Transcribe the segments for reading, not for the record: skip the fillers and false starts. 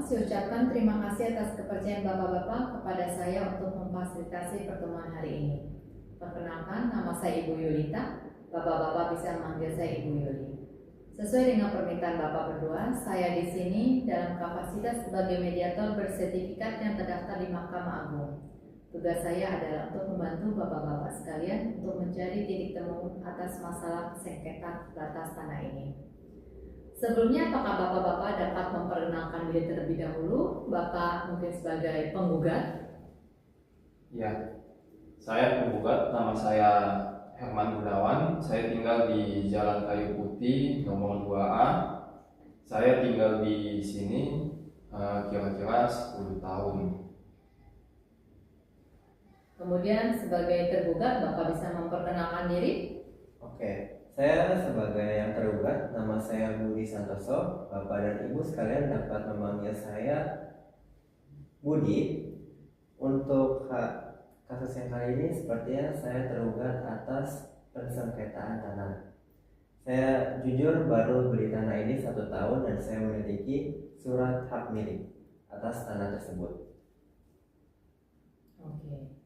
saya ucapkan terima kasih atas kepercayaan Bapak-Bapak kepada saya untuk memfasilitasi pertemuan hari ini. Perkenalkan, nama saya Ibu Yulita. Bapak-Bapak bisa memanggil saya Ibu Yuli. Sesuai dengan permintaan Bapak berdua, saya di sini dalam kapasitas sebagai mediator bersertifikat yang terdaftar di Mahkamah Agung. Tugas saya adalah untuk membantu Bapak-Bapak sekalian untuk mencari titik temu atas masalah sengketa batas tanah ini. Sebelumnya, apakah Bapak-Bapak dapat memperkenalkan diri terlebih dahulu? Bapak mungkin sebagai penggugat. Ya, saya penggugat, nama saya Herman Gunawan. Saya tinggal di Jalan Kayu Putih nomor 2A. Saya tinggal di sini kira-kira 10 tahun. Kemudian sebagai tergugat, Bapak bisa memperkenalkan diri? Oke, saya sebagai yang tergugat, nama saya Budi Santoso. Bapak dan Ibu sekalian dapat memanggil saya Budi. Untuk kasus yang kali ini sepertinya saya tergugat atas persengketaan tanah. Saya jujur baru beli tanah ini 1 tahun dan saya memiliki surat hak milik atas tanah tersebut. Oke.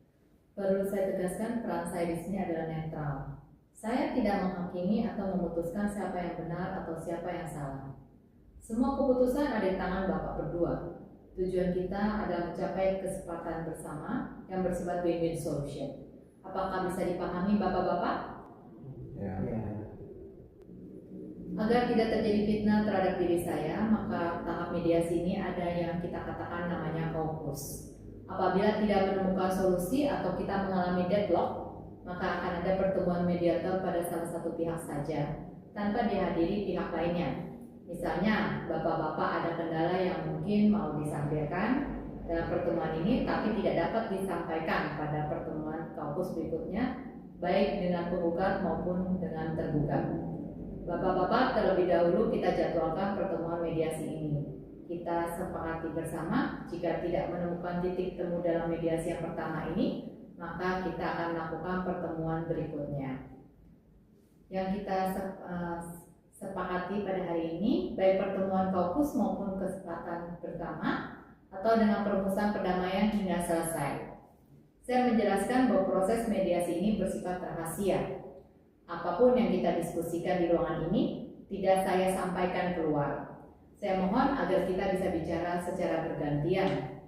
Perlu saya tegaskan, peran saya di sini adalah netral. Saya tidak menghakimi atau memutuskan siapa yang benar atau siapa yang salah. Semua keputusan ada di tangan Bapak berdua. Tujuan kita adalah mencapai kesepakatan bersama yang bersifat win-win solution. Apakah bisa dipahami Bapak-Bapak? Ya. Agar tidak terjadi fitnah terhadap diri saya, maka tahap mediasi ini ada yang kita katakan namanya kaukus. Apabila tidak menemukan solusi atau kita mengalami deadlock, maka akan ada pertemuan mediator pada salah satu pihak saja, tanpa dihadiri pihak lainnya. Misalnya, Bapak-Bapak ada kendala yang mungkin mau disampaikan dalam pertemuan ini, tapi tidak dapat disampaikan pada pertemuan kaukus berikutnya, baik dengan penggugat maupun dengan tergugat. Bapak-Bapak, terlebih dahulu kita jadwalkan pertemuan mediasi ini. Kita sepakati bersama, jika tidak menemukan titik temu dalam mediasi yang pertama ini, maka kita akan melakukan pertemuan berikutnya. Yang kita sepakati pada hari ini, baik pertemuan kaukus maupun kesepakatan bersama, atau dengan perumusan perdamaian hingga selesai. Saya menjelaskan bahwa proses mediasi ini bersifat rahasia. Apapun yang kita diskusikan di ruangan ini, tidak saya sampaikan keluar. Saya mohon agar kita bisa bicara secara bergantian,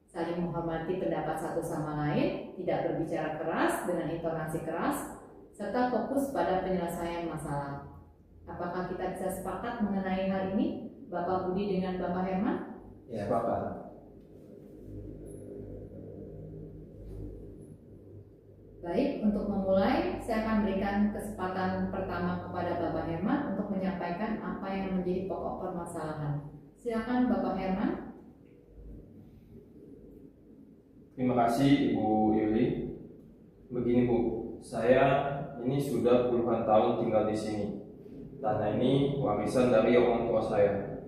saling menghormati pendapat satu sama lain, tidak berbicara keras dengan intonasi keras, serta fokus pada penyelesaian masalah. Apakah kita bisa sepakat mengenai hal ini, Bapak Budi dengan Bapak Herman? Ya. Sepakat. Baik, untuk memulai, saya akan berikan kesempatan pertama kepada Bapak Herman untuk menyampaikan apa yang menjadi pokok permasalahan. Silakan Bapak Herman. Terima kasih Ibu Yuli. Begini Bu, saya ini sudah puluhan tahun tinggal di sini. Tanah ini warisan dari orang tua saya.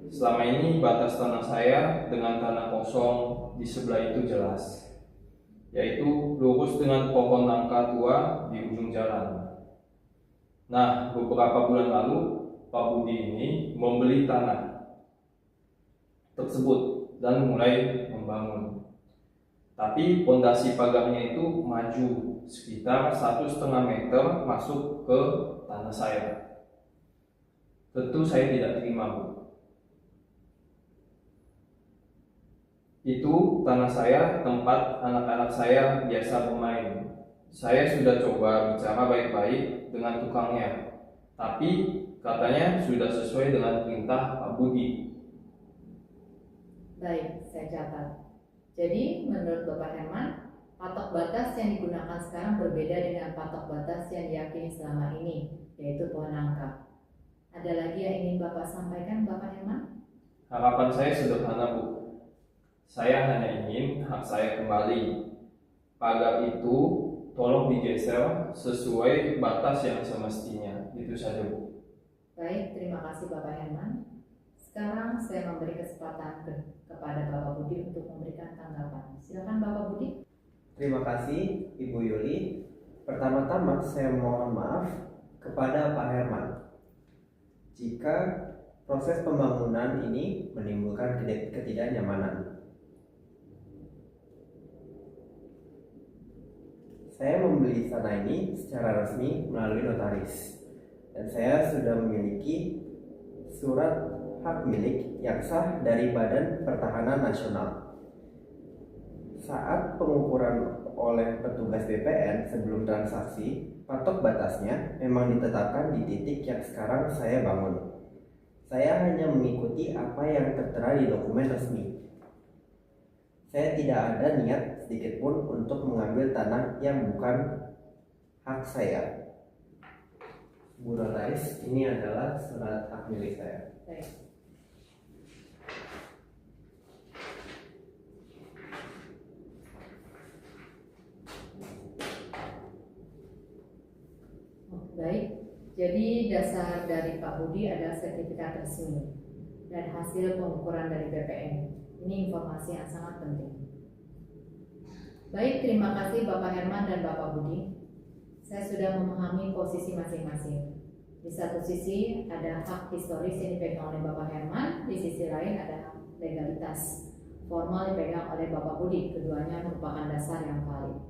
Selama ini batas tanah saya dengan tanah kosong di sebelah itu jelas, yaitu lurus dengan pohon nangka tua di ujung jalan. Nah, beberapa bulan lalu Pak Budi ini membeli tanah tersebut dan mulai membangun. Tapi pondasi pagarnya itu maju sekitar 1,5 meter masuk ke tanah saya. Tentu saya tidak terima, Bu. Itu tanah saya, tempat anak-anak saya biasa bermain. Saya sudah coba bicara baik-baik dengan tukangnya, tapi katanya sudah sesuai dengan perintah Pak Budi. Baik, saya catat. Jadi, menurut Bapak Herman, patok batas yang digunakan sekarang berbeda dengan patok batas yang diyakini selama ini, yaitu pohon nangka. Ada lagi yang ingin Bapak sampaikan, Bapak Herman? Harapan saya sederhana, Bu. Saya hanya ingin hak saya kembali. Pagar itu tolong digeser sesuai batas yang semestinya. Itu saja, Bu. Baik, terima kasih Bapak Herman. Sekarang saya memberi kesempatan kepada Bapak Budi untuk memberikan tanggapan. Silakan Bapak Budi. Terima kasih Ibu Yuli. Pertama-tama saya mohon maaf kepada Pak Herman jika Proses pembangunan ini menimbulkan ketidaknyamanan. Saya membeli tanah ini secara resmi melalui notaris, dan saya sudah memiliki surat hak milik yang sah dari Badan Pertahanan Nasional. Saat pengukuran oleh petugas BPN sebelum transaksi, patok batasnya memang ditetapkan di titik yang sekarang saya bangun. Saya hanya mengikuti apa yang tertera di dokumen resmi. Saya tidak ada niat sedikit pun untuk mengambil tanah yang bukan hak saya. Bu Notaris, ini adalah surat hak milik saya. Baik. Baik, jadi dasar dari Pak Budi adalah sertifikat resmi dan hasil pengukuran dari BPN. Ini informasi yang sangat penting. Baik, terima kasih Bapak Herman dan Bapak Budi. Saya sudah memahami posisi masing-masing. Di satu sisi ada hak historis yang dipegang oleh Bapak Herman, di sisi lain ada hak legalitas formal dipegang oleh Bapak Budi. Keduanya merupakan dasar yang valid.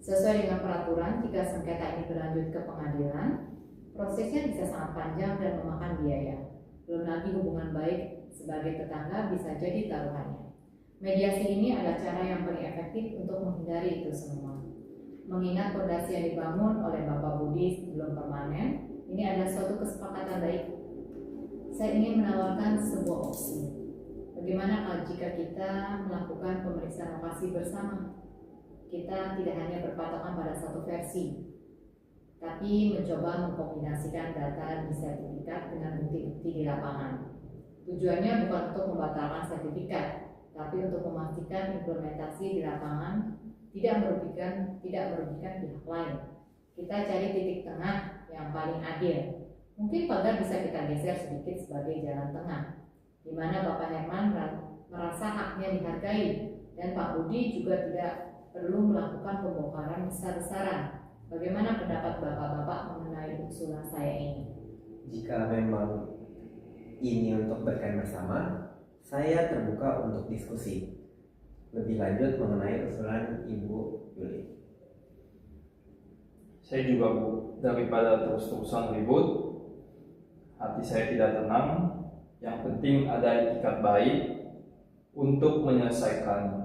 Sesuai dengan peraturan, jika sengketa ini berlanjut ke pengadilan, prosesnya bisa sangat panjang dan memakan biaya. Belum lagi hubungan baik sebagai tetangga bisa jadi taruhannya. Mediasi ini adalah cara yang paling efektif untuk menghindari itu semua. Mengingat fondasi yang dibangun oleh Bapak Budi belum permanen, ini adalah suatu kesepakatan baik. Saya ingin menawarkan sebuah opsi. Bagaimana kalau jika kita melakukan pemeriksaan lokasi bersama? Kita tidak hanya berpatokan pada satu versi, tapi mencoba mengkombinasikan data di sertifikat dengan bukti-bukti di lapangan. Tujuannya bukan untuk membatalkan sertifikat, tapi untuk memastikan implementasi di lapangan tidak merugikan pihak lain. Kita cari titik tengah yang paling adil. Mungkin pagar bisa kita geser sedikit sebagai jalan tengah, di mana Bapak Herman merasa haknya dihargai dan Pak Budi juga tidak perlu melakukan pembongkaran besar-besaran. Bagaimana pendapat Bapak-Bapak mengenai usulan saya ini? Jika memang ini untuk berkain bersama, saya terbuka untuk diskusi lebih lanjut mengenai usulan Ibu Yuli. Saya juga Bu, daripada terus-terusan ribut, hati saya tidak tenang. Yang penting ada etikat baik untuk menyelesaikannya.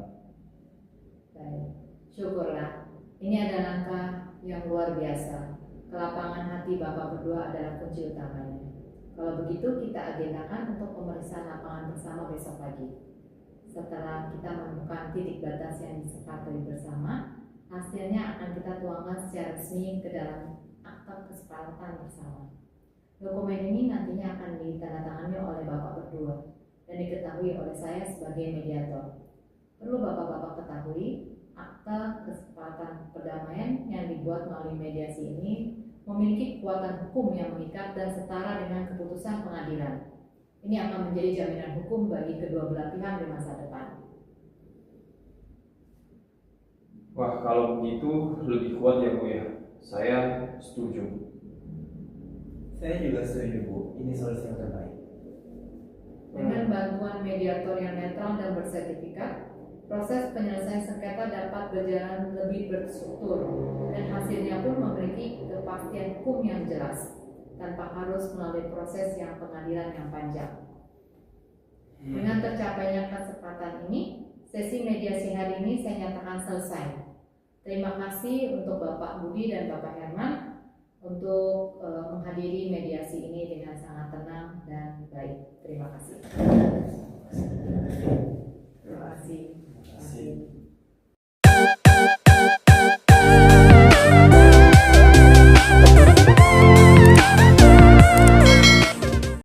Baik, syukurlah. Ini adalah langkah yang luar biasa. Kelapangan hati Bapak berdua adalah kunci utamanya. Kalau begitu kita agendakan untuk pemeriksaan lapangan bersama besok pagi. Setelah kita menemukan titik batas yang disepakati bersama, hasilnya akan kita tuangkan secara resmi ke dalam akta kesepakatan bersama. Dokumen ini nantinya akan ditandatangani oleh Bapak berdua dan diketahui oleh saya sebagai mediator. Perlu Bapak-Bapak ketahui, akta kesepakatan perdamaian yang dibuat melalui mediasi ini memiliki kekuatan hukum yang mengikat dan setara dengan keputusan pengadilan. Ini akan menjadi jaminan hukum bagi kedua belah pihak di masa depan. Wah, kalau begitu lebih kuat ya Bu ya. Saya setuju. Saya juga setuju Bu, ini solusi yang terbaik. Dengan bantuan mediator yang netral dan bersertifikat, proses penyelesaian sengketa dapat berjalan lebih berstruktur dan hasilnya pun memiliki kepastian hukum yang jelas tanpa harus melalui proses yang pengadilan yang panjang. Dengan tercapainya kesepakatan ini, sesi mediasi hari ini saya nyatakan selesai. Terima kasih untuk Bapak Budi dan Bapak Herman untuk menghadiri mediasi ini dengan sangat tenang dan baik. Terima kasih.